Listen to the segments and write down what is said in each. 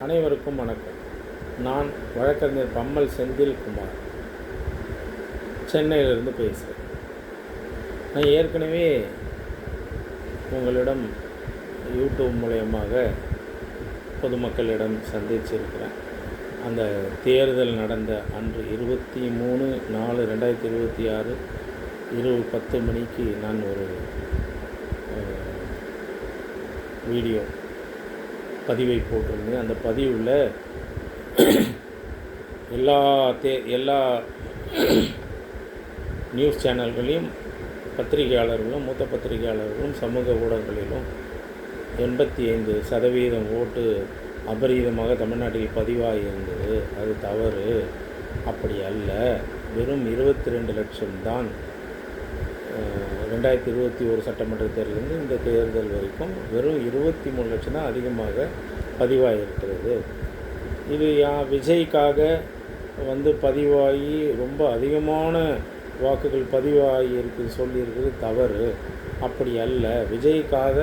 அனைவருக்கும் வணக்கம். நான் வழக்கறிஞர் பம்மல் செந்தில்குமார், சென்னையிலிருந்து பேசுகிறேன். நான் ஏற்கனவே உங்களிடம் யூடியூப் மூலயமாக பொதுமக்களிடம் சந்திச்சிருக்கிறேன். அந்த தேர்தல் நடந்த அன்று 23/4/2026 இரவு 10 மணிக்கு நான் ஒரு வீடியோ பதிவை போட்டிருந்தேன். அந்த பதிவில் எல்லா நியூஸ் சேனல்களையும் பத்திரிகையாளர்களும் மூத்த பத்திரிகையாளர்களும் சமூக ஊடகங்களிலும் 85% ஓட்டு அபரீதமாக தமிழ்நாட்டில் பதிவாகியிருந்தது. அது தவறு, அப்படி அல்ல. வெறும் 22 லட்சம் தான் 2021 சட்டமன்ற தேர்தலிருந்து இந்த தேர்தல் வரைக்கும் வெறும் 23 லட்சம் தான் அதிகமாக பதிவாகியிருக்கிறது. இது விஜய்க்காக பதிவாகி ரொம்ப அதிகமான வாக்குகள் பதிவாகி இருக்குது சொல்லியிருக்கிறது தவறு, அப்படி அல்ல. விஜய்க்காக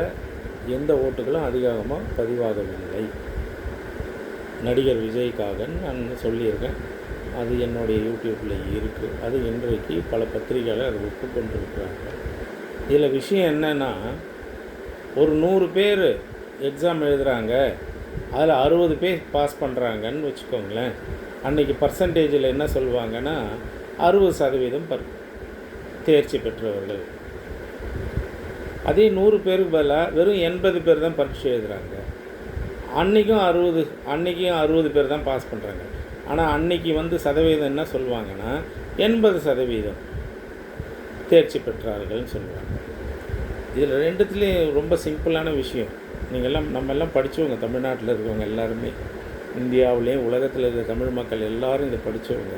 எந்த ஓட்டுகளும் அதிகமாக பதிவாகவில்லை. நடிகர் விஜய்க்காக நான் சொல்லியிருக்கேன். அது என்னுடைய யூடியூப்பில் இருக்குது. அது இன்றைக்கு பல பத்திரிகையாளர் அதை ஒப்புக்கொண்டிருக்கிறாங்க. இதில் விஷயம் என்னென்னா, ஒரு 100 பேர் எக்ஸாம் எழுதுகிறாங்க, அதில் 60 பேர் பாஸ் பண்ணுறாங்கன்னு வச்சுக்கோங்களேன். அன்றைக்கி பர்சன்டேஜில் என்ன சொல்லுவாங்கன்னா 60% தேர்ச்சி பெற்றவர்கள். அதே 100 பேருக்கு பதிலாக வெறும் 80 பேர் தான் பரீட்சை எழுதுகிறாங்க. அன்றைக்கும் 60 பேர் தான் பாஸ் பண்ணுறாங்க. ஆனால் அன்றைக்கி சதவீதம் என்ன சொல்லுவாங்கன்னா 80% தேர்ச்சி பெற்றார்கள்னு சொல்லுவாங்க. இதில் ரெண்டுத்துலேயும் ரொம்ப சிம்பிளான விஷயம். நம்ம எல்லாம் படித்தவங்க, தமிழ்நாட்டில் இருக்கிறவங்க எல்லாருமே, இந்தியாவிலேயும் உலகத்தில் இருக்கிற தமிழ் மக்கள் எல்லோரும் இதை படித்தவங்க.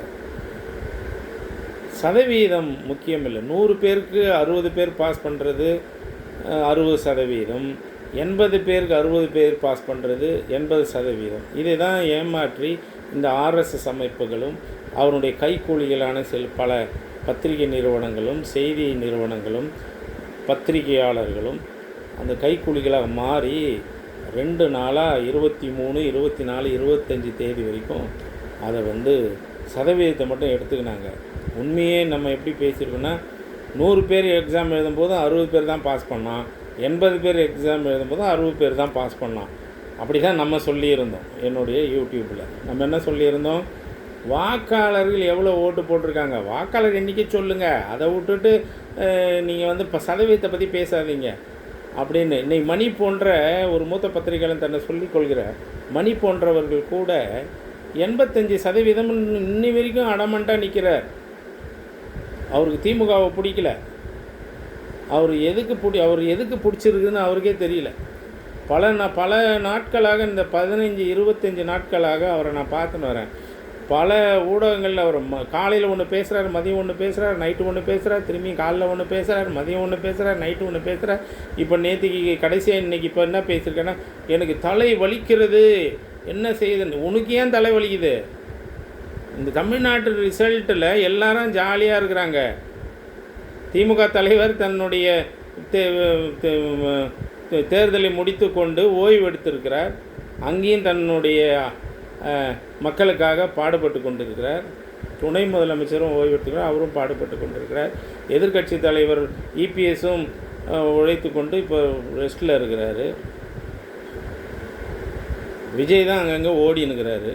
சதவீதம் முக்கியம் இல்லை. 100 பேருக்கு 60 பேர் பாஸ் பண்ணுறது 60%, 80 பேருக்கு 60 பேர் பாஸ் பண்ணுறது 80%. இதை தான் ஏமாற்றி இந்த ஆர்எஸ்எஸ் அமைப்புகளும் அவருடைய கைக்கூலிகளான பல பத்திரிகை நிறுவனங்களும் செய்தி நிறுவனங்களும் பத்திரிகையாளர்களும் அந்த கைக்கூலிகளாக மாறி 2 நாளாக 23, 24, 25 தேதி வரைக்கும் அதை சதவீதத்தை மட்டும் எடுத்துக்கினாங்க. உண்மையே நம்ம எப்படி பேசியிருக்கோன்னா, 100 பேர் எக்ஸாம் எழுதும்போது 60 பேர் தான் பாஸ் பண்ணான், 80 பேர் எக்ஸாம் எழுதும்போது 60 பேர் தான் பாஸ் பண்ணான். அப்படி தான் நம்ம சொல்லியிருந்தோம். என்னுடைய யூடியூப்பில் நம்ம என்ன சொல்லியிருந்தோம், வாக்காளர்கள் எவ்வளோ ஓட்டு போட்டிருக்காங்க, வாக்காளர் எண்ணிக்கை சொல்லுங்கள், அதை விட்டுட்டு நீங்கள் இப்போ சதவீதத்தை பற்றி பேசாதீங்க அப்படின்னு. இன்னைக்கு மணி போன்ற ஒரு மூத்த பத்திரிகையாளர் தன்னை சொல்லிக்கொள்கிற மணி போன்றவர்கள் கூட 85% இன்னி வரைக்கும் அடமண்ட்டாக நிற்கிறார். அவருக்கு திமுகவை பிடிக்கல. அவர் எதுக்கு பிடிச்சிருக்குதுன்னு அவருக்கே தெரியல. பல நாட்களாக, இந்த 15-25 நாட்களாக அவரை நான் பார்த்துன்னு வரேன். பல ஊடகங்களில் அவர் காலையில் ஒன்று பேசுகிறார், மதியம் ஒன்று பேசுகிறார், நைட்டு ஒன்று பேசுகிறார், திரும்பி காலையில் ஒன்று பேசுகிறார், மதியம் ஒன்று பேசுகிறார், நைட்டு ஒன்று பேசுகிறார். இப்போ நேற்றுக்கு கடைசியாக இன்றைக்கி இப்போ என்ன பேசியிருக்கேன்னா, எனக்கு தலை வலிக்கிறது, என்ன செய்யுதுன்னு. உனக்கு ஏன் தலை வலிக்குது? இந்த தமிழ்நாட்டு ரிசல்ட்டில் எல்லாரும் ஜாலியாக இருக்கிறாங்க. திமுக தலைவர் தன்னுடைய தேர்தலை முடித்து கொண்டு ஓய்வு எடுத்திருக்கிறார். அங்கேயும் தன்னுடைய மக்களுக்காக பாடுபட்டு கொண்டிருக்கிறார். துணை முதலமைச்சரும் ஓய்வு எடுத்துக்கிறார், அவரும் பாடுபட்டு கொண்டிருக்கிறார். எதிர்க்கட்சி தலைவர் இபிஎஸும் உழைத்து கொண்டு இப்போ ரெஸ்ட்டில் இருக்கிறாரு. விஜய் தான் அங்கங்கே ஓடினுக்கிறாரு.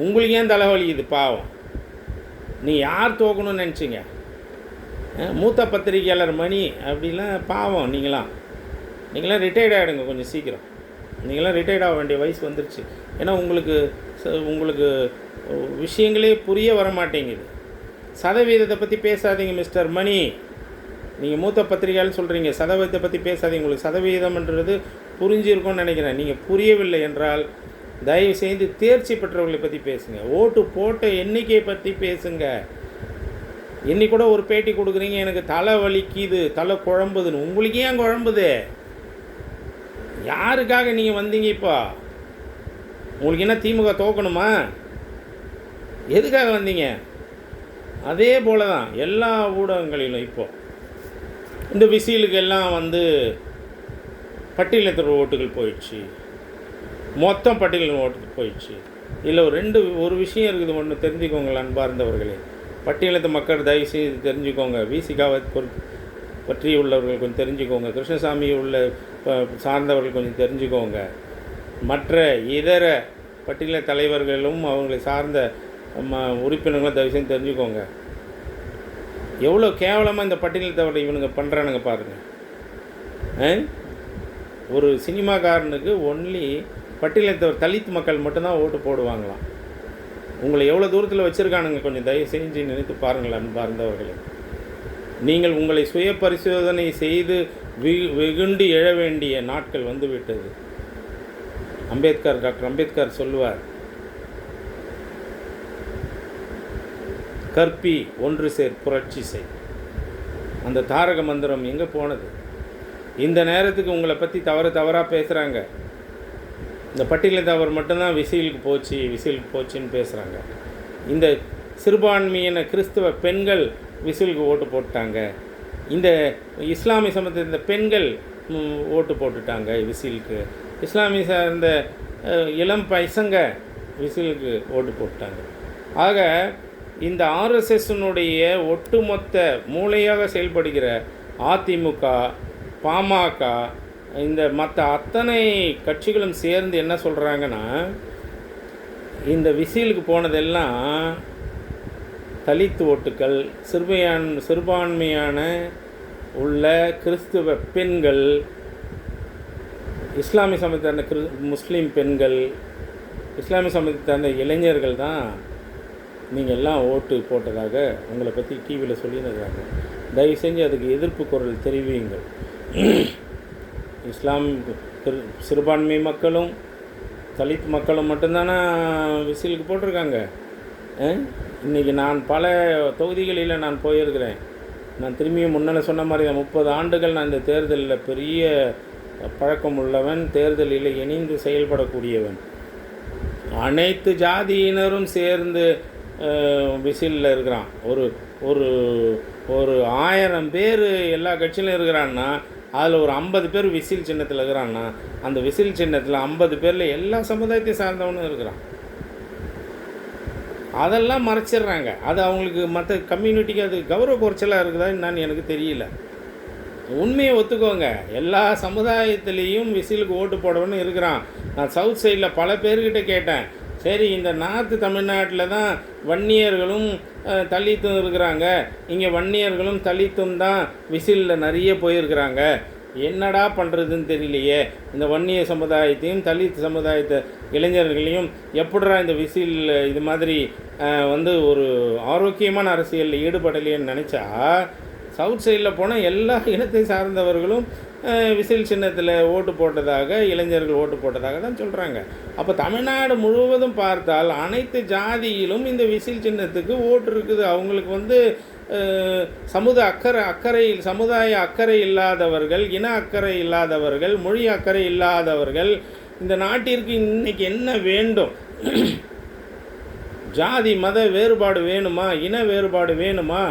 உங்களுக்கு ஏன் தலைவலிக்குது? பாவம். நீ யார் தோக்கணும்னு நினச்சிங்க? மூத்த பத்திரிகையாளர் மணி அப்படிலாம் பாவம். நீங்களாம் ரிட்டையர்ட் ஆகிடுங்க கொஞ்சம் சீக்கிரம். நீங்களாம் ரிட்டையர்ட் ஆக வேண்டிய வயசு வந்துருச்சு. ஏன்னா உங்களுக்கு விஷயங்களே புரிய வர மாட்டேங்குது. சதவீதத்தை பற்றி பேசாதீங்க மிஸ்டர் மணி. நீங்கள் மூத்த பத்திரிகையாளர் சொல்கிறீங்க, சதவீதத்தை பற்றி பேசாதீங்க. உங்களுக்கு சதவீதம்ன்றது புரிஞ்சிருக்கும்னு நினைக்கிறேன். நீங்கள் புரியவில்லை என்றால் தயவு செய்து தேர்ச்சி பெற்றவர்களை பற்றி பேசுங்க. ஓட்டு போட்ட எண்ணிக்கையை பற்றி பேசுங்க. இன்னைக்கு கூட ஒரு பேட்டி கொடுக்குறீங்க, எனக்கு தலை வலிக்குது, தலை குழம்புதுன்னு. உங்களுக்கு ஏன் குழம்புது? யாருக்காக நீங்கள் வந்தீங்க? இப்போ உங்களுக்கு என்ன திமுக தோக்கணுமா? எதுக்காக வந்தீங்க? அதே போல தான் எல்லா ஊடகங்களிலும் இப்போது இந்த விசிலுக்கு எல்லாம் பட்டியலினத்தோட ஓட்டுகள் போயிடுச்சு. மொத்தம் பட்டியலில் ஓட்டு போயிடுச்சு. இதில் ஒரு விஷயம் இருக்குது, ஒன்று தெரிஞ்சுக்கோங்க அன்பார்ந்தவர்களே. பட்டியலத்து மக்கள் தயவுசெய்து தெரிஞ்சுக்கோங்க. விசிகாவை பற்றி உள்ளவர்கள் கொஞ்சம் தெரிஞ்சுக்கோங்க. கிருஷ்ணசாமி சார்ந்தவர்கள் கொஞ்சம் தெரிஞ்சுக்கோங்க. மற்ற இதர பட்டியல தலைவர்களும் அவங்களை சார்ந்த உறுப்பினர்களும் தயவுசெய்து தெரிஞ்சுக்கோங்க. எவ்வளோ கேவலமாக இந்த பட்டியலத்தவரை இவனுங்க பண்ணுறானுங்க பாருங்கள். ஒரு சினிமாக்காரனுக்கு ஒன்லி பட்டியலத்தவர் தலித் மக்கள் மட்டும்தான் ஓட்டு போடுவாங்களாம். உங்களை எவ்வளோ தூரத்தில் வச்சுருக்கானுங்க கொஞ்சம் தயவு செஞ்சு நினைத்து பாருங்கள் அன்பார்ந்தவர்களே. நீங்கள் உங்களை சுய பரிசோதனை செய்து வெகுண்டு எழ வேண்டிய நாட்கள் வந்துவிட்டது. டாக்டர் அம்பேத்கர் சொல்லுவார், கற்பி ஒன்று சேர் புரட்சி செய். அந்த தாரக மந்திரம் எங்கே போனது? இந்த நேரத்துக்கு உங்களை பற்றி தவறாக பேசுகிறாங்க. இந்த பட்டியலில் அவர் மட்டும்தான் விசிலுக்கு போச்சுன்னு பேசுகிறாங்க. இந்த சிறுபான்மையின கிறிஸ்தவ பெண்கள் விசிலுக்கு ஓட்டு போட்டாங்க. இந்த இஸ்லாமிய சமூகத்தில் இந்த பெண்கள் ஓட்டு போட்டுட்டாங்க விசிலுக்கு. இஸ்லாமிய சார்ந்த இளம் பசங்க விசிலுக்கு ஓட்டு போட்டாங்க. ஆக இந்த ஆர்எஸ்எஸ்னுடைய ஒட்டுமொத்த மூளையாக செயல்படுகிற அதிமுக, பாமக, இந்த மற்ற அத்தனை கட்சிகளும் சேர்ந்து என்ன சொல்கிறாங்கன்னா, இந்த விசிலுக்கு போனதெல்லாம் தலித் ஓட்டுக்கள், சிறுபான்மையான உள்ள கிறிஸ்துவ பெண்கள், இஸ்லாமிய சமூகத்தான முஸ்லீம் பெண்கள், இஸ்லாமிய சமூகத்தான இளைஞர்கள் தான் நீங்கள் எல்லாம் ஓட்டு போட்டதாக உங்களை பற்றி டிவியில் சொல்லியிருந்தாங்க. தயவு செஞ்சு அதுக்கு எதிர்ப்பு குரல் தெரிவியுங்கள். சிறுபான்மை மக்களும் தலித் மக்களும் மட்டும்தானே விசிலுக்கு போட்டிருக்காங்க. இன்றைக்கி நான் பல தொகுதிகளில் நான் போயிருக்கிறேன். நான் திரும்பியும் முன்னால் சொன்ன மாதிரி 30 ஆண்டுகள் நான் இந்த தேர்தலில் பெரிய பழக்கம் உள்ளவன், தேர்தலில் இணைந்து செயல்படக்கூடியவன். அனைத்து ஜாதியினரும் சேர்ந்து விசிலில் இருக்கிறான். ஒரு ஒரு ஒரு 1000 பேர் எல்லா கட்சியிலும் இருக்கிறான்னா அதில் ஒரு 50 பேர் விசில் சின்னத்தில் இருக்கிறான்னா அந்த விசில் சின்னத்தில் 50 பேரில் எல்லா சமுதாயத்தையும் சார்ந்தவனும் இருக்கிறான். அதெல்லாம் மறைச்சிடுறாங்க. அது அவங்களுக்கு மற்ற கம்யூனிட்டிக்கு அது கௌரவ குறைச்சலாக இருக்குதா என்னன்னு எனக்கு தெரியல. உண்மையை ஒத்துக்கோங்க. எல்லா சமுதாயத்துலேயும் விசிலுக்கு ஓட்டு போடணும்னு இருக்கிறான். நான் சவுத் சைடில் பல பேர்கிட்ட கேட்டேன். சரி, இந்த நார்த்து தமிழ்நாட்டில் தான் வன்னியர்களும் தலித்தும் இருக்கிறாங்க, இங்கே வன்னியர்களும் தலித்தும் தான் விசிலில் நிறைய போயிருக்கிறாங்க, என்னடா பண்ணுறதுன்னு தெரியலையே. இந்த வன்னிய சமுதாயத்தையும் தலித் சமுதாயத்தை இளைஞர்களையும் எப்படா இந்த விசில் இது மாதிரி ஒரு ஆரோக்கியமான அரசியலில் ஈடுபடலையேன்னு நினச்சா, சவுத் சைடில் போனால் எல்லா இனத்தை சார்ந்தவர்களும் விசில் சின்னத்தில் ஓட்டு போட்டதாக, இளைஞர்கள் ஓட்டு போட்டதாக தான் சொல்கிறாங்க. அப்போ தமிழ்நாடு முழுவதும் பார்த்தால் அனைத்து ஜாதியிலும் இந்த விசில் சின்னத்துக்கு ஓட்டு இருக்குது. அவங்களுக்கு சமுதாய அக்கறை இல்லாதவர்கள், இன அக்கறை இல்லாதவர்கள், மொழி அக்கறை இல்லாதவர்கள். இந்த நாட்டிற்கு இன்றைக்கி என்ன வேண்டும்? ஜாதி மத வேறுபாடு வேணுமா? இன வேறுபாடு வேணுமா?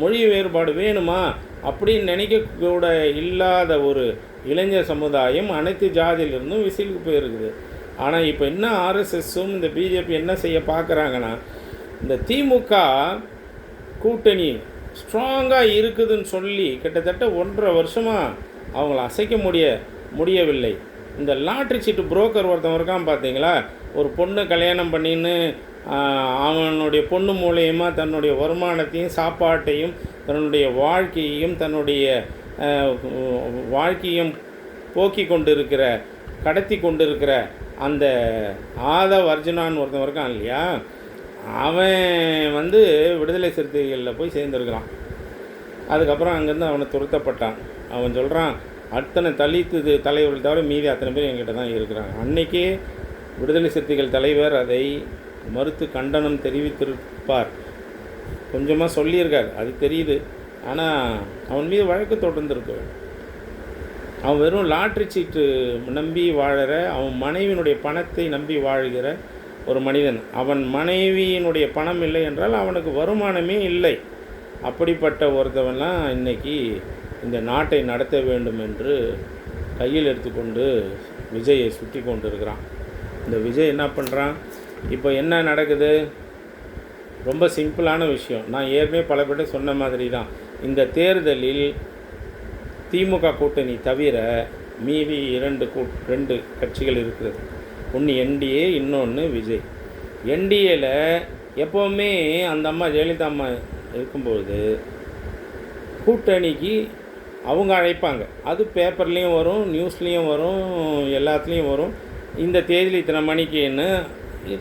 மொழி வேறுபாடு வேணுமா? அப்படின்னு நினைக்கக்கூட இல்லாத ஒரு இளைஞர் சமுதாயம் அனைத்து ஜாதியிலிருந்தும் விசிலுக்கு போயிருக்குது. ஆனால் இப்போ என்ன ஆர்எஸ்எஸும் இந்த பிஜேபி என்ன செய்ய பார்க்குறாங்கன்னா, இந்த திமுக கூட்டணி ஸ்ட்ராங்காக இருக்குதுன்னு சொல்லி கிட்டத்தட்ட 1.5 வருஷமாக அவங்கள அசைக்க முடியவில்லை. இந்த லாட்ரி சீட்டு புரோக்கர் ஒருத்தன் இருக்கான் பார்த்தீங்களா, ஒரு பொண்ணு கல்யாணம் பண்ணின்னு அவனுடைய பொண்ணு மூலயமா தன்னுடைய வருமானத்தையும் சாப்பாட்டையும் தன்னுடைய வாழ்க்கையும் போக்கி கொண்டிருக்கிற, கடத்தி கொண்டிருக்கிற அந்த ஆதவ் அர்ஜுனான்னு ஒருத்தன் இருக்கான் இல்லையா, அவன் விடுதலை சிறுத்தைகளில் போய் சேர்ந்துருக்கிறான். அதுக்கப்புறம் அங்கேருந்து அவனை துரத்தப்பட்டான். அவன் சொல்கிறான், அத்தனை தலித்து தலைவர்கள் தவிர மீதி அத்தனை பேர் என்கிட்ட தான் இருக்கிறாங்க. அன்றைக்கே விடுதலை சிறுத்தைகள் தலைவர் அதை மறுத்து கண்டனம் தெரிவித்திருப்பார். கொஞ்சமாக சொல்லியிருக்கார், அது தெரியுது. ஆனால் அவன் மீது வழக்கு தொடர்ந்துருக்கு. அவன் வெறும் லாட்ரி சீட்டு நம்பி வாழற, அவன் மனைவியினுடைய பணத்தை நம்பி வாழ்கிற ஒரு மனிதன். அவன் மனைவியினுடைய பணம் இல்லை என்றால் அவனுக்கு வருமானமே இல்லை. அப்படிப்பட்ட ஒருத்தவன்லாம் இன்றைக்கி இந்த நாட்டை நடத்த வேண்டும் என்று கையில் எடுத்துக்கொண்டு விஜயை சுற்றி கொண்டு இருக்கிறான். இந்த விஜய் என்ன பண்ணுறான்? இப்போ என்ன நடக்குது? ரொம்ப சிம்பிளான விஷயம். நான் ஏற்கனவே பல பேர்ட்ட சொன்ன மாதிரி தான். இந்த தேர்தலில் திமுக கூட்டணி தவிர மீதி 2 கட்சிகள் இருக்கிறது. ஒன்று என்டிஏ, இன்னொன்று விஜய். என்டிஏல எப்போவுமே அந்த அம்மா ஜெயலலிதா அம்மா இருக்கும்பொழுது கூட்டணிக்கு அவங்க அழைப்பாங்க. அது பேப்பர்லேயும் வரும், நியூஸ்லேயும் வரும், எல்லாத்துலேயும் வரும். இந்த தேதியில் இத்தனை மணிக்குன்னு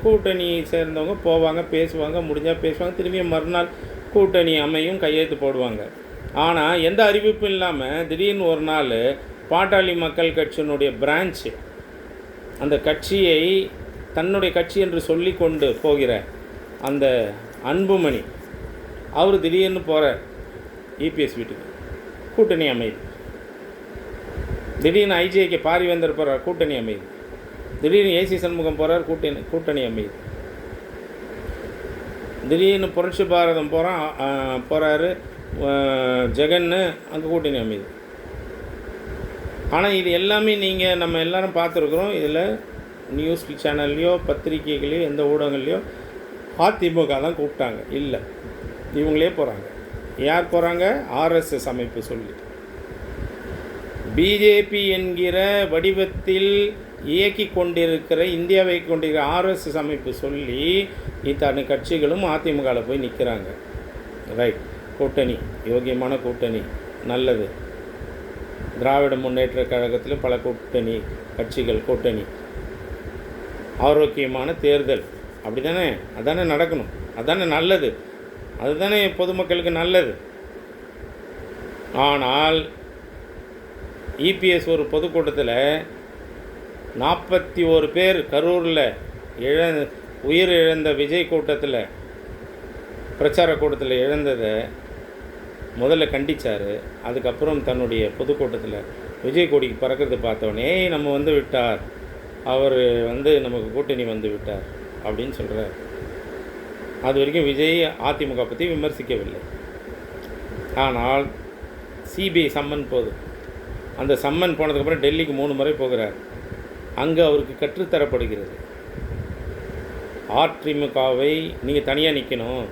கூட்டணி சேர்ந்தவங்க போவாங்க, பேசுவாங்க, முடிஞ்சால் பேசுவாங்க, திரும்பியும் மறுநாள் கூட்டணி அமையும், கையெழுத்து போடுவாங்க. ஆனால் எந்த அறிவிப்பும் இல்லாமல் திடீர்னு ஒரு நாள் பாட்டாளி மக்கள் கட்சியினுடைய பிரான்ச்சு, அந்த கட்சியை தன்னுடைய கட்சி என்று சொல்லி கொண்டு போகிற அந்த அன்புமணி அவர் திடீர்னு போகிறார் இபிஎஸ் வீட்டுக்கு, கூட்டணி அமையுது. திடீர்னு ஐஜேகே பாரிவேந்தர் போகிறார், கூட்டணி அமையுது. திடீர்னு ஏசி சண்முகம் போகிறார், கூட்டணி அமையுது. திடீர்னு புரட்சி பாரதம் போகிறாரு ஜெகன்னு, அங்கே கூட்டணி அமையுது. ஆனால் இது எல்லாமே நம்ம எல்லோரும் பார்த்துருக்குறோம். இதில் நியூஸ் சேனல்லையோ பத்திரிகைகளையோ எந்த ஊடகங்கள்லையோ அதிமுக தான் கூப்பிட்டாங்க, இல்லை இவங்களே போகிறாங்க. யார் போகிறாங்க? ஆர்எஸ்எஸ் அமைப்பு சொல்லி, பிஜேபி என்கிற வடிவத்தில் இயக்கி கொண்டிருக்கிற, இந்தியாவை கொண்டிருக்கிற ஆர்எஸ்எஸ் அமைப்பு சொல்லி இத்தனை கட்சிகளும் அதிமுகவில் போய் நிற்கிறாங்க. ரைட், கூட்டணி யோகியமான கூட்டணி, நல்லது. திராவிட முன்னேற்ற கழகத்தில் பல கூட்டணி கட்சிகள், கூட்டணி ஆரோக்கியமான தேர்தல், அப்படி தானே? அதானே நடக்கணும், அதானே நல்லது, அதுதானே பொதுமக்களுக்கு நல்லது. ஆனால் இபிஎஸ் ஒரு பொதுக்கூட்டத்தில் 41 பேர் கரூரில் உயிர் இழந்த விஜய் கூட்டத்தில், பிரச்சார கூட்டத்தில் இழந்ததை முதல்ல கண்டித்தார். அதுக்கப்புறம் தன்னுடைய பொதுக்கூட்டத்தில் விஜய் கொடிக்கு பறக்கிறது பார்த்தோன்னே நம்ம வந்து விட்டார், அவர் நமக்கு கூட்டணி வந்து விட்டார் அப்படின்னு சொல்கிறார். அது வரைக்கும் விஜய் அதிமுக பற்றி விமர்சிக்கவில்லை. ஆனால் சிபிஐ சம்மன் போகுது. அந்த சம்மன் போனதுக்கப்புறம் டெல்லிக்கு 3 முறை போகிறார். அங்கே அவருக்கு கற்றுத்தரப்படுகிறது, அதிமுகவை நீங்கள் தனியாக நிற்கணும்,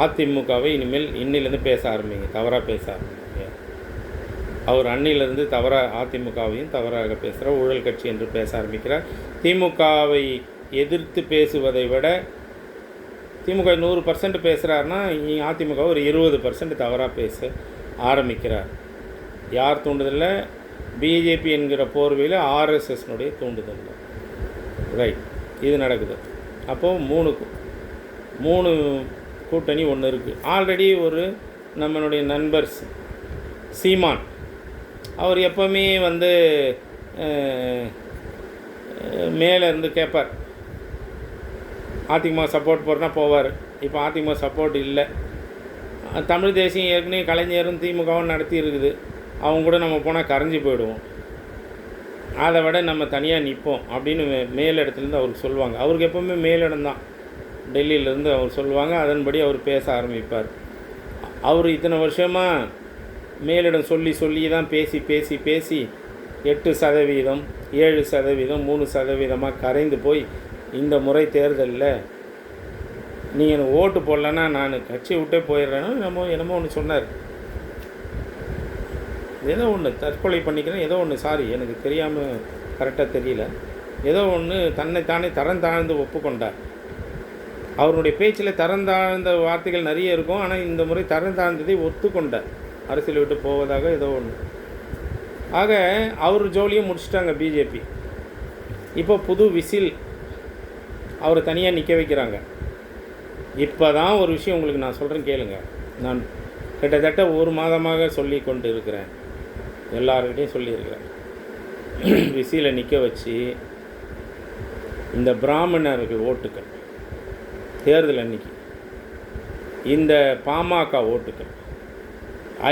அதிமுகவை இன்னிலேருந்து பேச ஆரம்பிங்க, தவறாக பேச ஆரம்பிங்க. அவர் அன்னிலிருந்து அதிமுகவையும் தவறாக பேசுகிற ஊழல் கட்சி என்று பேச ஆரம்பிக்கிறார். திமுகவை எதிர்த்து பேசுவதை விட திமுக 100% பேசுகிறாருன்னா அதிமுக ஒரு 20% தவறாக பேச ஆரம்பிக்கிறார். யார் தூண்டுதலில்? பிஜேபி என்கிற போர்வையில் ஆர்எஸ்எஸ்னுடைய தூண்டுதல். ரைட், இது நடக்குது. அப்போது 3 கூட்டணி ஒன்று இருக்குது. ஆல்ரெடி ஒரு நம்மளுடைய நண்பர் சீமான், அவர் எப்போவுமே மேலே இருந்து கேட்பார், அதிமுக சப்போர்ட் போடுறனா போவார். இப்போ அதிமுக சப்போர்ட் இல்லை. தமிழ் தேசியம் ஏற்கனவே கலைஞரும் திமுகவும் நடத்தி இருக்குது, அவங்க கூட நம்ம போனால் கரைஞ்சி போயிடுவோம், அதை விட நம்ம தனியாக நிற்போம் அப்படின்னு மேலிடத்துலேருந்து அவருக்கு சொல்லுவாங்க. அவருக்கு எப்போவுமே மேலிடம் தான், டெல்லியிலேருந்து அவர் சொல்லுவாங்க, அதன்படி அவர் பேச ஆரம்பிப்பார். அவர் இத்தனை வருஷமாக மேலிடம் சொல்லி தான் பேசி 8%, 7%, 3% கரைந்து போய் இந்த முறை தேர்தலில் நீங்கள் எனக்கு ஓட்டு போடலன்னா நான் கட்சியை விட்டே போயிடுறேன்னு என்னமோ ஒன்று சொன்னார். ஏதோ ஒன்று தற்கொலை பண்ணிக்கிறேன், ஏதோ ஒன்று, சாரி எனக்கு தெரியாமல் கரெக்டாக தெரியல, ஏதோ ஒன்று தன்னைத்தானே தரம் தாழ்ந்து ஒப்புக்கொண்டார். அவருடைய பேச்சில் தரம் தாழ்ந்த வார்த்தைகள் நிறைய இருக்கும், ஆனால் இந்த முறை தரம் தாழ்ந்ததை ஒத்துக்கொண்டார், அரசியலை விட்டு போவதாக ஏதோ ஒன்று. ஆக அவர் ஜோலியும் முடிச்சிட்டாங்க பிஜேபி. இப்போ புது விசில், அவரை தனியாக நிற்க வைக்கிறாங்க. இப்போ தான் ஒரு விஷயம் உங்களுக்கு நான் சொல்கிறேன் கேளுங்க. நான் கிட்டத்தட்ட 1 மாதமாக சொல்லி கொண்டு இருக்கிறேன், எல்லாருக்கிட்டையும் சொல்லியிருக்கிறேன். விசிலை நிற்க வச்சு இந்த பிராமணர்கள் ஓட்டுக்கள் தேர்தல் அன்னைக்கு, இந்த பாமக ஓட்டுக்கள்,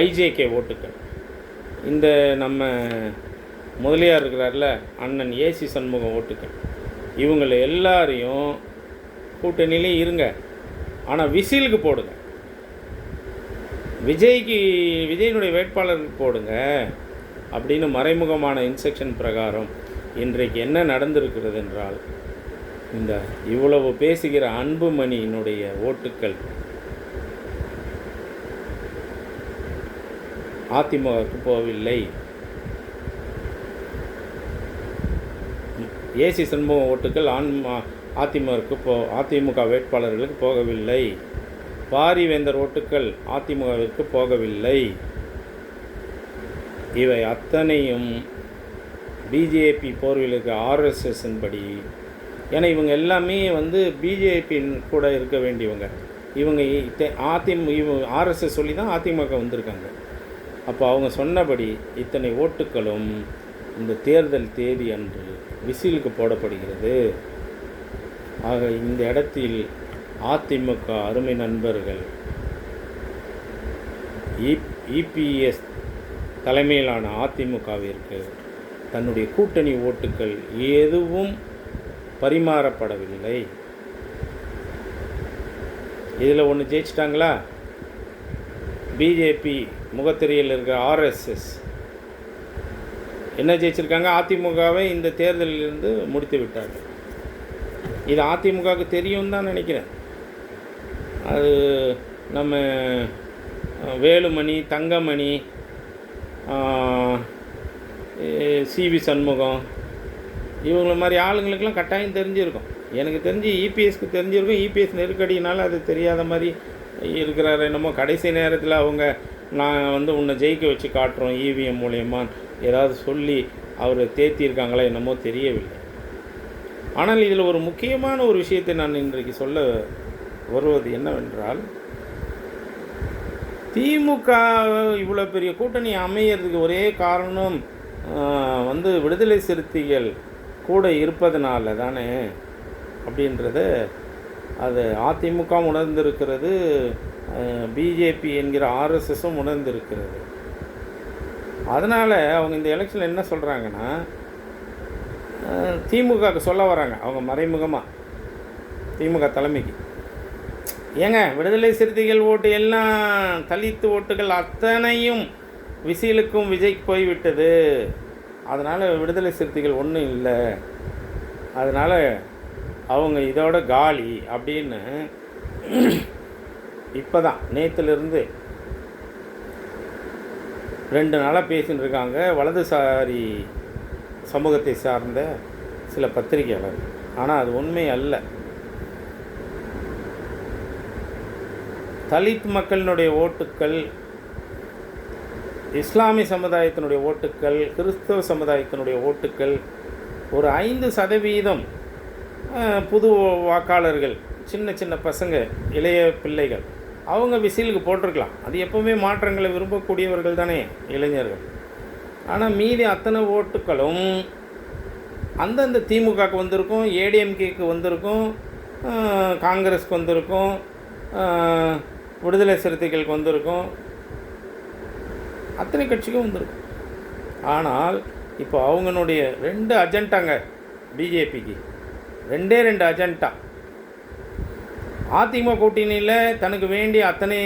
ஐஜேகே ஓட்டுக்கள், இந்த நம்ம முதலியார் இருக்கிறார்ல அண்ணன் ஏசி சண்முகம் ஓட்டுக்கள், இவங்களை எல்லாரையும் கூட்டணியிலே இருங்க, ஆனால் விசிலுக்கு போடுங்க, விஜயினுடைய வேட்பாளருக்கு போடுங்க அப்படின்னு மறைமுகமான இன்ஸ்ட்ரக்ஷன் பிரகாரம் இன்றைக்கு என்ன நடந்திருக்கிறது என்றால், இந்த இவ்வளவு பேசுகிற அன்புமணியினுடைய ஓட்டுக்கள் அதிமுகவுக்கு போகவில்லை. ஏசி சண்முகம் ஓட்டுக்கள் அதிமுக வேட்பாளர்களுக்கு போகவில்லை. பாரிவேந்தர் ஓட்டுக்கள் அதிமுகவிற்கு போகவில்லை. இவை அத்தனையும் பிஜேபி போர்விலுக்கு ஆர்எஸ்எஸ்ன் படி. ஏன்னா இவங்க எல்லாமே பிஜேபி கூட இருக்க வேண்டியவங்க. இவங்க ஆர்எஸ்எஸ் சொல்லி தான் அதிமுக வந்திருக்காங்க. அப்போ அவங்க சொன்னபடி இத்தனை ஓட்டுக்களும் இந்த தேர்தல் தேதி அன்று விசிலுக்கு போடப்படுகிறது. ஆக இந்த இடத்தில் அதிமுக அருமை நண்பர்கள் இபிஎஸ் தலைமையிலான அதிமுகவிற்கு தன்னுடைய கூட்டணி ஓட்டுக்கள் எதுவும் பரிமாறப்படவில்லை. இதில் ஒன்று ஜெயிச்சிட்டாங்களா? பிஜேபி முகத்திரையில் இருக்கிற ஆர்எஸ்எஸ் என்ன ஜெயிச்சிருக்காங்க? அதிமுகவை இந்த தேர்தலிலிருந்து முடித்து விட்டார்கள். இது அதிமுகவுக்கு தெரியும் தான் நினைக்கிறேன். அது நம்ம வேலுமணி, தங்கமணி, சிவி சண்முகம் இவங்கள மாதிரி ஆளுங்களுக்கெல்லாம் கட்டாயம் தெரிஞ்சிருக்கும். எனக்கு தெரிஞ்சு இபிஎஸ்க்கு தெரிஞ்சிருக்கும். இபிஎஸ் நெருக்கடியினால் அது தெரியாத மாதிரி இருக்கிறார் என்னமோ. கடைசி நேரத்தில் அவங்க நான் உன்னை ஜெயிக்க வச்சு காட்டுறோம் இவிஎம் மூலயமா ஏதாவது சொல்லி அவர் தேர்த்தியிருக்காங்களா என்னமோ தெரியவில்லை. ஆனால் இதில் ஒரு முக்கியமான ஒரு விஷயத்தை நான் இன்றைக்கு சொல்ல வருவது என்னவென்றால், திமுக இவ்வளோ பெரிய கூட்டணி அமையிறதுக்கு ஒரே காரணம் விடுதலை சிறுத்தைகள் கூட இருப்பதனால தானே அப்படின்றத அது அதிமுக உணர்ந்திருக்கிறது, பிஜேபி என்கிற ஆர்எஸ்எஸும் உணர்ந்திருக்கிறது. அதனால் அவங்க இந்த எலெக்ஷனில் என்ன சொல்கிறாங்கன்னா, திமுகவுக்கு சொல்ல வராங்க அவங்க மறைமுகமாக திமுக தலைமைக்கு, ஏங்க விடுதலை சிறுத்தைகள் ஓட்டு எல்லாம் தலித்து ஓட்டுகள் அத்தனையும் விசிலுக்கும் விஜய்க்கு போய்விட்டது, அதனால் விடுதலை சிறுத்தைகள் ஒன்றும் இல்லை, அதனால் அவங்க இதோட காலி அப்படின்னு இப்போ தான் நேற்றுலேருந்து 2 நாளாக பேசின்னு இருக்காங்க வலதுசாரி சமூகத்தை சார்ந்த சில பத்திரிகையாளர். ஆனால் அது உண்மை அல்ல. தலித் மக்களினுடைய ஓட்டுக்கள், இஸ்லாமிய சமுதாயத்தினுடைய ஓட்டுக்கள், கிறிஸ்தவ சமுதாயத்தினுடைய ஓட்டுக்கள் ஒரு 5% புது வாக்காளர்கள், சின்ன சின்ன பசங்க, இளைய பிள்ளைகள், அவங்க விசிலுக்கு போட்டிருக்கலாம். அது எப்போவுமே மாற்றங்களை விரும்பக்கூடியவர்கள் தானே இளைஞர்கள். ஆனால் மீதி அத்தனை ஓட்டுக்களும் அந்தந்த திமுகவுக்கு வந்திருக்கும், ஏடிஎம்கேக்கு வந்திருக்கும், காங்கிரஸுக்கு வந்திருக்கும், விடுதலை சிறுத்தைகளுக்கு வந்திருக்கும், அத்தனை கட்சிக்கும் வந்திருக்கும். ஆனால் இப்போ அவங்களுடைய 2 அஜெண்டாங்க பிஜேபிக்கு, 2 அஜெண்டா. அதிமுக கூட்டணியில் தனக்கு வேண்டிய அத்தனை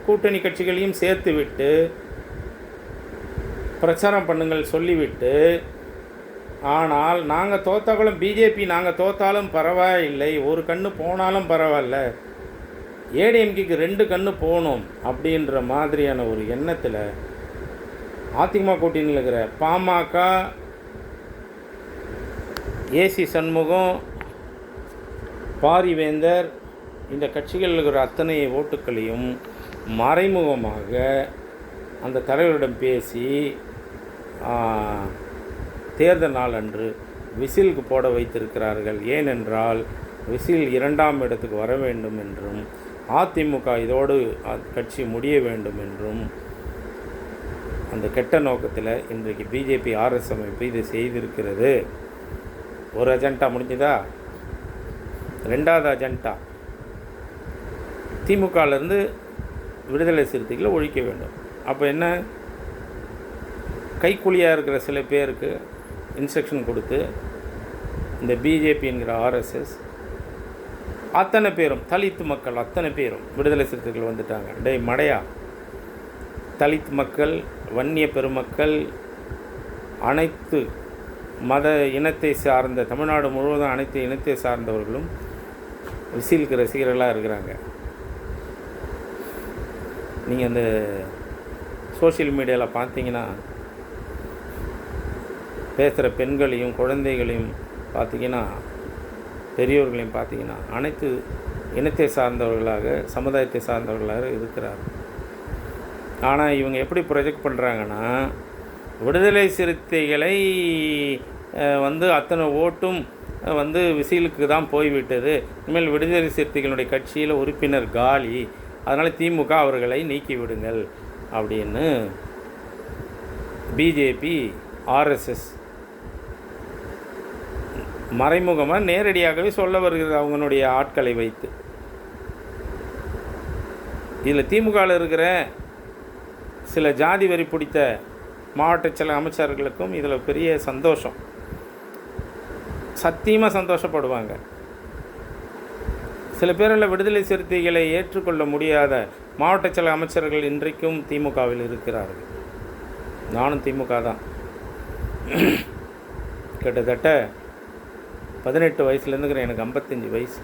கூட்டணி கட்சிகளையும் சேர்த்து விட்டு பிரச்சாரம் பண்ணுங்கள் சொல்லிவிட்டு, ஆனால் நாங்கள் தோத்தாலும் பிஜேபி நாங்கள் தோத்தாலும் பரவாயில்லை, ஒரு கண்ணு போனாலும் பரவாயில்ல, ஏடிஎம்கேக்கு 2 கண்ணு போகணும் அப்படின்ற மாதிரியான ஒரு எண்ணத்தில் அதிமுக கூட்டணியில் இருக்கிற பாமக, ஏசி சண்முகம், பாரிவேந்தர் இந்த கட்சிகளில் இருக்கிற அத்தனை ஓட்டுக்களையும் மறைமுகமாக அந்த தலைவரிடம் பேசி தேர்தல் நாள் அன்று விசிலுக்கு போட வைத்திருக்கிறார்கள். ஏனென்றால் விசில் 2ஆம் இடத்துக்கு வர வேண்டும் என்றும், அதிமுக இதோடு கட்சி முடிய வேண்டும் என்றும் அந்த கெட்ட நோக்கத்தில் இன்றைக்கு பிஜேபி ஆர்எஸ் அமைப்பு இது செய்திருக்கிறது. ஒரு அஜெண்டா முடிஞ்சுதா? 2வது அஜெண்டா திமுகவிலேருந்து விடுதலை சிறுத்தைகளை ஒழிக்க வேண்டும். அப்போ என்ன, கைக்கூலியாக இருக்கிற சில பேருக்கு இன்ஸ்ட்ரக்ஷன் கொடுத்து இந்த பிஜேபி என்கிற ஆர்எஸ்எஸ் அத்தனை பேரும், தலித் மக்கள் அத்தனை பேரும் விடுதலை சிறுத்தைகள் வந்துட்டாங்க. டேய் மடையா, தலித் மக்கள், வன்னிய பெருமக்கள், அனைத்து மத இனத்தை சார்ந்த தமிழ்நாடு முழுவதும் அனைத்து இனத்தை சார்ந்தவர்களும் விசிலுக்கு ரசிகர்களாக இருக்கிறாங்க. நீங்கள் அந்த சோஷியல் மீடியாவில் பார்த்தீங்கன்னா பேசுகிற பெண்களையும் குழந்தைகளையும் பார்த்தீங்கன்னா பெரியோர்களையும் பார்த்தீங்கன்னா அனைத்து இனத்தை சார்ந்தவர்களாக சமுதாயத்தை சார்ந்தவர்களாக இருக்கிறார். ஆனால் இவங்க எப்படி ப்ரொஜெக்ட் பண்ணுறாங்கன்னா விடுதலை சிறுத்தைகளை அத்தனை ஓட்டும் விசிலுக்கு தான் போய்விட்டது, இனிமேல் விடுதலை சிறுத்தைகளுடைய கட்சியில் உறுப்பினர் காலி, அதனால் திமுக அவர்களை நீக்கி விடுங்கள் அப்படின்னு பிஜேபி ஆர்எஸ்எஸ் மறைமுகமாக நேரடியாகவே சொல்ல வருகிறது அவங்களுடைய ஆட்களை வைத்து. இதில் திமுகவில் இருக்கிற சில ஜாதி வரி பிடித்த மாவட்ட சில அமைச்சர்களுக்கும் இதில் பெரிய சந்தோஷம், சத்தியமாக சந்தோஷப்படுவாங்க. சில பேரில் விடுதலை சிறுத்தைகளை ஏற்றுக்கொள்ள முடியாத மாவட்ட சில அமைச்சர்கள் இன்றைக்கும் திமுகவில் இருக்கிறார்கள். நானும் திமுக தான். கிட்டத்தட்ட 18 வயசுலேருந்துக்கிறேன், எனக்கு 55 வயசு.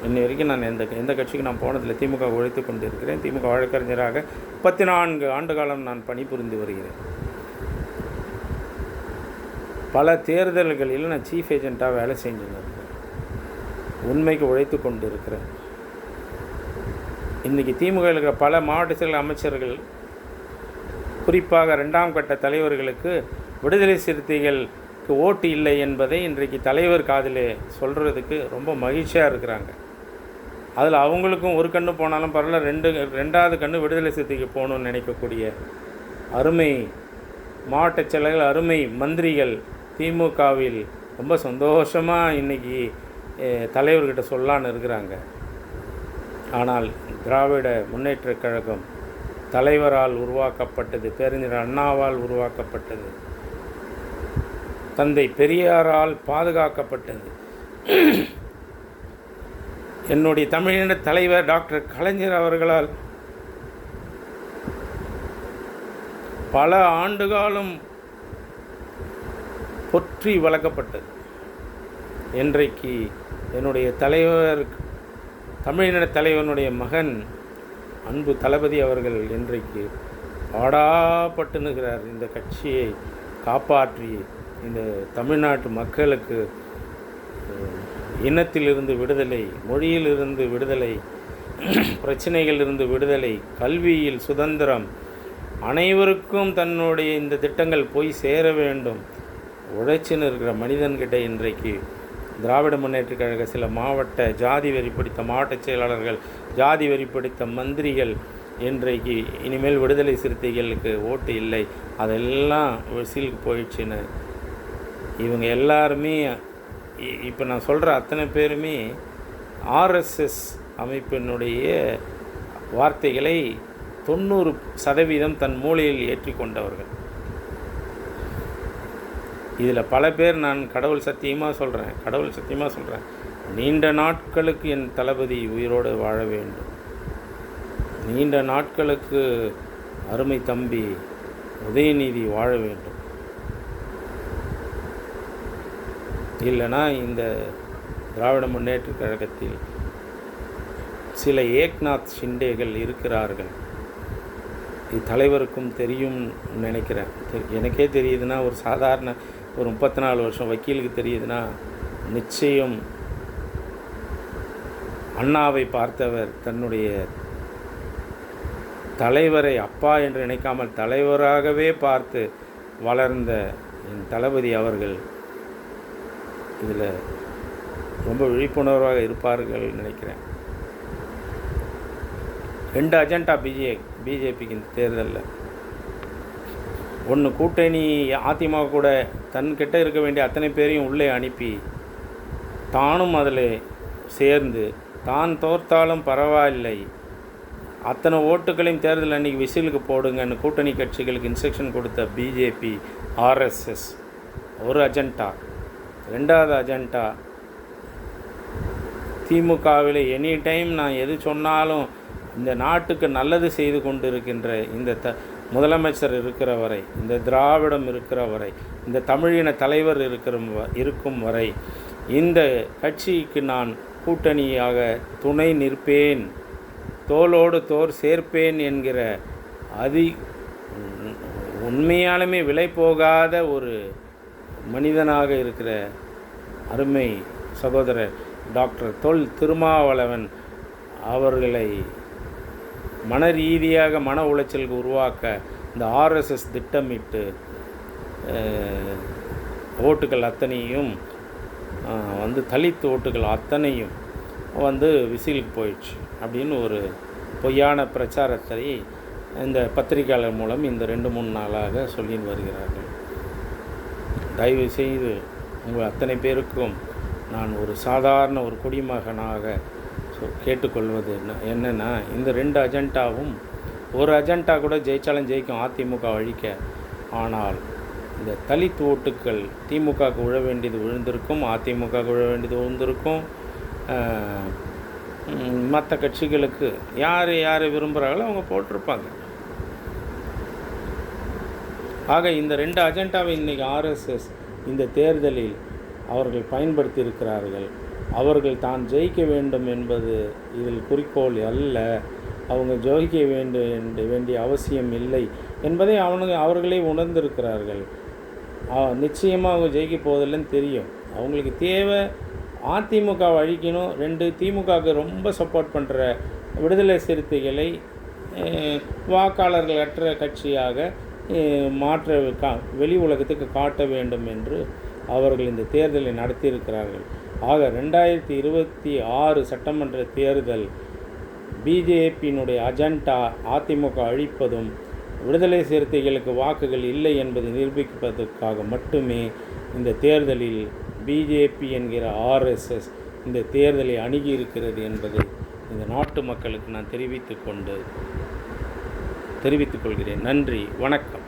இன்னி வரைக்கும் நான் எந்த கட்சிக்கு நான் போனதில்லை. திமுக உழைத்து கொண்டு இருக்கிறேன். திமுக வழக்கறிஞராக 34 ஆண்டு காலம் நான் பணிபுரிந்து வருகிறேன். பல தேர்தல்களில் நான் சீஃப் ஏஜெண்ட்டாக வேலை செஞ்சுன்னு இருக்கேன். உண்மைக்கு உழைத்து கொண்டு இருக்கிறேன். இன்றைக்கி திமுக இருக்கிற பல மாவட்ட செயல் அமைச்சர்கள், குறிப்பாக 2ஆம் கட்ட தலைவர்களுக்கு விடுதலை சிறுத்தைகளுக்கு ஓட்டு இல்லை என்பதை இன்றைக்கு தலைவர் காதிலே சொல்கிறதுக்கு ரொம்ப மகிழ்ச்சியாக இருக்கிறாங்க. அதில் அவங்களுக்கும் ஒரு கண்ணு போனாலும் பரவாயில்ல, ரெண்டாவது கண்ணு விடுதலை சிறுத்தைக்கு போகணுன்னு நினைக்கக்கூடிய அருமை மாவட்ட செயலர்கள், அருமை மந்திரிகள் திமுகவில் ரொம்ப சந்தோஷமாக இன்றைக்கி தலைவர்கிட்ட சொல்லான்னு இருக்கிறாங்க. ஆனால் திராவிட முன்னேற்றக் கழகம் தலைவரால் உருவாக்கப்பட்டது, பேரறிஞர் அண்ணாவால் உருவாக்கப்பட்டது, தந்தை பெரியாரால் பாதுகாக்கப்பட்டது. என்னுடைய தமிழின தலைவர் டாக்டர் கலைஞர் அவர்களால் பல ஆண்டுகாலம் போற்றி வளர்க்கப்பட்டது. இன்றைக்கு என்னுடைய தலைவர், தமிழின தலைவனுடைய மகன் அன்பு தளபதி அவர்கள் இன்றைக்கு பாடாப்பட்டுனுகிறார். இந்த கட்சியை காப்பாற்றி இந்த தமிழ்நாட்டு மக்களுக்கு இனத்திலிருந்து விடுதலை, மொழியிலிருந்து விடுதலை, பிரச்சனைகளிலிருந்து விடுதலை, கல்வியில் சுதந்திரம், அனைவருக்கும் தன்னுடைய இந்த திட்டங்கள் போய் சேர வேண்டும். உழைச்சின்னு இருக்கிற மனிதன்கிட்ட இன்றைக்கு திராவிட முன்னேற்றக் கழக சில மாவட்ட ஜாதி வெறி பிடித்த மாவட்ட செயலாளர்கள், ஜாதி வெறி பிடித்த மந்திரிகள் இன்றைக்கு இனிமேல் விடுதலை சிறுத்தைகளுக்கு ஓட்டு இல்லை, அதெல்லாம் விசிலுக்கு போயிடுச்சுன்னு இவங்க எல்லாருமே, இப்போ நான் சொல்கிற அத்தனை பேருமே ஆர்எஸ்எஸ் அமைப்பினுடைய வார்த்தைகளை 90% தன் மூளையில் ஏற்றிக்கொண்டவர்கள். இதில் பல பேர், நான் கடவுள் சத்தியமாக சொல்கிறேன், நீண்ட நாட்களுக்கு என் தளபதி உயிரோடு வாழ வேண்டும், நீண்ட நாட்களுக்கு அருமை தம்பி உதயநிதி வாழ வேண்டும், இல்லைனா இந்த திராவிட முன்னேற்றக் கழகத்தில் சில ஏக்நாத் ஷிண்டேகள் இருக்கிறார்கள். இது தலைவருக்கும் தெரியும் நினைக்கிறேன். எனக்கே தெரியுதுன்னா, ஒரு சாதாரண ஒரு 34 வருஷம் வக்கீலுக்கு தெரியுதுன்னா, நிச்சயம் அண்ணாவை பார்த்தவர் தன்னுடைய தலைவரை அப்பா என்று நினைக்காமல் தலைவராகவே பார்த்து வளர்ந்த என் தளபதி அவர்கள் இதில் ரொம்ப விழிப்புணர்வாக இருப்பார்கள் நினைக்கிறேன். 2 அஜெண்டா பிஜேபிக்கு இந்த தேர்தலில். ஒன்று, கூட்டணி அதிமுக கூட தன்கிட்ட இருக்க வேண்டிய அத்தனை பேரையும் உள்ளே அனுப்பி தானும் அதில் சேர்ந்து தான் தோற்றாலும் பரவாயில்லை, அத்தனை ஓட்டுகளையும் தேர்தல் அன்றைக்கி விசிலுக்கு போடுங்கன்னு கூட்டணி கட்சிகளுக்கு இன்ஸ்ட்ரக்ஷன் கொடுத்த பிஜேபி ஆர்எஸ்எஸ் ஒரு அஜெண்டா. 2வது அஜெண்டா, திமுகவில் எனி டைம் நான் எது சொன்னாலும் இந்த நாட்டுக்கு நல்லது செய்து கொண்டு இருக்கின்ற இந்த முதலமைச்சர் இருக்கிற வரை, இந்த திராவிடம் இருக்கிற வரை, இந்த தமிழின தலைவர் இருக்கும் வரை இந்த கட்சிக்கு நான் கூட்டணியாக துணை நிற்பேன், தோளோடு தோள் சேர்ப்பேன் என்கிற உண்மையாலுமே விலை போகாத ஒரு மனிதனாக இருக்கிற அருமை சகோதரர் டாக்டர் தொல் திருமாவளவன் அவர்களை மன ரீதியாக மன உளைச்சலுக்கு உருவாக்க இந்த ஆர்எஸ்எஸ் திட்டமிட்டு ஓட்டுகள் அத்தனையும் தலித் ஓட்டுகள் அத்தனையும் விசிலுக்கு போயிடுச்சு அப்படின்னு ஒரு பொய்யான பிரச்சாரத்தை இந்த பத்திரிகையாளர் மூலம் இந்த 2-3 நாளாக சொல்லி வருகிறார்கள். தயவு செய்து உங்கள் அத்தனை பேருக்கும் நான் ஒரு சாதாரண ஒரு குடிமகனாக கேட்டுக்கொள்வது என்னென்னா, இந்த 2 அஜெண்டாவும் ஒரு அஜெண்டா கூட ஜெயித்தாலும் ஜெயிக்கும் அதிமுக அழிக்க. ஆனால் இந்த தலித் ஓட்டுக்கள் திமுகவுக்கு விழ வேண்டியது விழுந்திருக்கும், அதிமுகவுக்கு விழ வேண்டியது விழுந்திருக்கும். மற்ற கட்சிகளுக்கு யார் விரும்புகிறாங்களோ அவங்க போட்டிருப்பாங்க. ஆக இந்த 2 அஜெண்டாவை இன்றைக்கி ஆர்எஸ்எஸ் இந்த தேர்தலில் அவர்கள் பயன்படுத்தி இருக்கிறார்கள். அவர்கள் தான் ஜெயிக்க வேண்டும் என்பது இதில் குறிக்கோள் அல்ல. அவங்க ஜெயிக்க வேண்டிய அவசியம் இல்லை என்பதை அவர்களே உணர்ந்திருக்கிறார்கள். நிச்சயமாக அவங்க ஜெயிக்க போவதில்லைன்னு தெரியும். அவங்களுக்கு தேவை அதிமுக அழிக்கணும். 2 திமுகவுக்கு ரொம்ப சப்போர்ட் பண்ணுற விடுதலை சிறுத்தைகளை வாக்காளர்கள் அற்ற கட்சியாக வெளி உலகத்துக்கு காட்ட வேண்டும் என்று அவர்கள் இந்த தேர்தலை நடத்தியிருக்கிறார்கள். ஆக 2026 சட்டமன்ற தேர்தல் பிஜேபியினுடைய அஜெண்டா அதிமுக அழிப்பதும் விடுதலை சிறுத்தைகளுக்கு வாக்குகள் இல்லை என்பதை நிரூபிப்பதற்காக மட்டுமே இந்த தேர்தலில் பிஜேபி என்கிற ஆர்எஸ்எஸ் இந்த தேர்தலை அணுகி இருக்கிறது என்பதை இந்த நாட்டு மக்களுக்கு நான் தெரிவித்துக் கொள்கிறேன். நன்றி, வணக்கம்.